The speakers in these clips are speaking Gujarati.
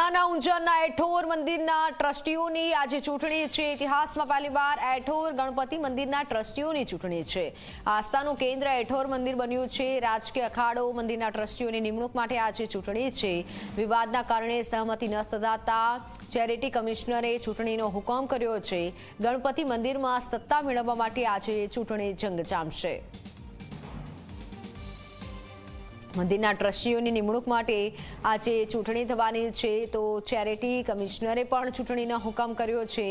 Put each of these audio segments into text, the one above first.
જિલ્લાના ઊંઝાના એઠોર મંદિરના ટ્રસ્ટીઓની આજે ચૂંટણી છે। ઇતિહાસમાં પહેલીવાર એઠોર ગણપતિ મંદિરના ટ્રસ્ટીઓની ચૂંટણી છે। આસ્થાનું કેન્દ્ર એઠોર મંદિર બન્યું છે। રાજકીય અખાડો મંદિરના ટ્રસ્ટીઓની નિમણૂક માટે આજે ચૂંટણી છે। વિવાદના કારણે સહમતિ ન સધાતા ચેરિટી કમિશનરે ચૂંટણીનો હુકમ કર્યો છે। ગણપતિ મંદિરમાં સત્તા મેળવવા માટે આજે ચૂંટણી જંગ જામશે। મંદિરના ટ્રસ્ટીઓની નિમણૂક માટે આજે ચૂંટણી થવાની છે, તો ચેરિટી કમિશનરે પણ ચૂંટણીનો હુકમ કર્યો છે।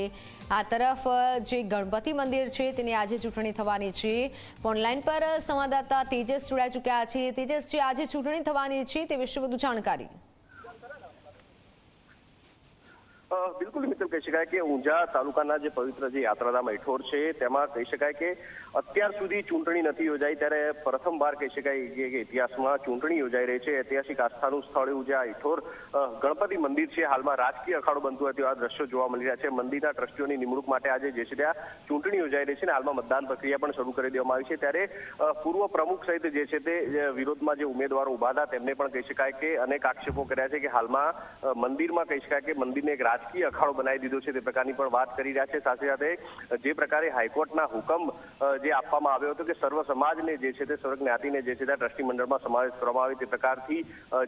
આ તરફ જે ગણપતિ મંદિર છે તેની આજે ચૂંટણી થવાની છે। ફોનલાઈન પર સંવાદદાતા તેજસ જોડાઈ ચૂક્યા છે। તેજસ, જે આજે ચૂંટણી થવાની છે તે વિશે વધુ જાણકારી। બિલકુલ મિત્ર, કહી શકાય કે ઊંઝા તાલુકાના જે પવિત્ર જે યાત્રાધામ એઠોર છે તેમાં કહી શકાય કે અત્યાર સુધી ચૂંટણી નથી યોજાઈ, ત્યારે પ્રથમવાર કહી શકાય કે ઇતિહાસમાં ચૂંટણી યોજાઈ રહી છે। ઐતિહાસિક આસ્થાનું સ્થળ એવું જ્યાં એઠોર ગણપતિ મંદિર છે, હાલમાં રાજકીય અખાડો બનતું હોય તેવા દ્રશ્યો જોવા મળી રહ્યા છે। મંદિરના ટ્રસ્ટીઓની નિમણૂક માટે આજે જે છે ત્યાં ચૂંટણી યોજાઈ રહી છે અને હાલમાં મતદાન પ્રક્રિયા પણ શરૂ કરી દેવામાં આવી છે। ત્યારે પૂર્વ પ્રમુખ સહિત જે છે તે વિરોધમાં જે ઉમેદવારો ઉભા હતા તેમને પણ કહી શકાય કે અનેક આક્ષેપો કર્યા છે કે હાલમાં મંદિરમાં કહી શકાય કે મંદિરને એક રાજકીય અખાડો બનાવી દીધો છે તે પ્રકારની પણ વાત કરી રહ્યા છે। સાથે સાથે જે પ્રકારે હાઈકોર્ટના હુકમ જે આપવામાં આવ્યો હતો કે સર્વ સમાજને જે છે તે સર્વ જ્ઞાતિને જે છે ત્યાં ટ્રસ્ટી મંડળમાં સમાવેશ કરવામાં આવે તે પ્રકારથી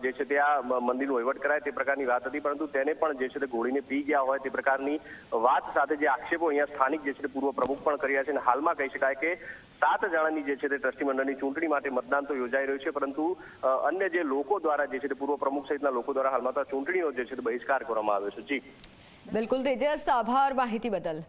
જે છે ત્યાં મંદિરનો વહીવટ કરાય તે પ્રકારની વાત હતી, પરંતુ તેને પણ જે છે તે ગોળીને પી ગયા હોય તે પ્રકારની વાત સાથે જે આક્ષેપો અહીંયા સ્થાનિક જે છે તે પૂર્વ પ્રમુખ પણ કરી રહ્યા છે। અને હાલમાં કહી શકાય કે 7 જણાની જે છે તે ટ્રસ્ટી મંડળની ચૂંટણી માટે મતદાન તો યોજાઈ રહ્યું છે, પરંતુ અન્ય જે લોકો દ્વારા જે છે તે પૂર્વ પ્રમુખ સહિતના લોકો દ્વારા હાલમાં તો ચૂંટણીનો જે છે તે બહિષ્કાર કરવામાં આવ્યો છે। જી બિલકુલ તેજસ, આભાર માહિતી બદલ।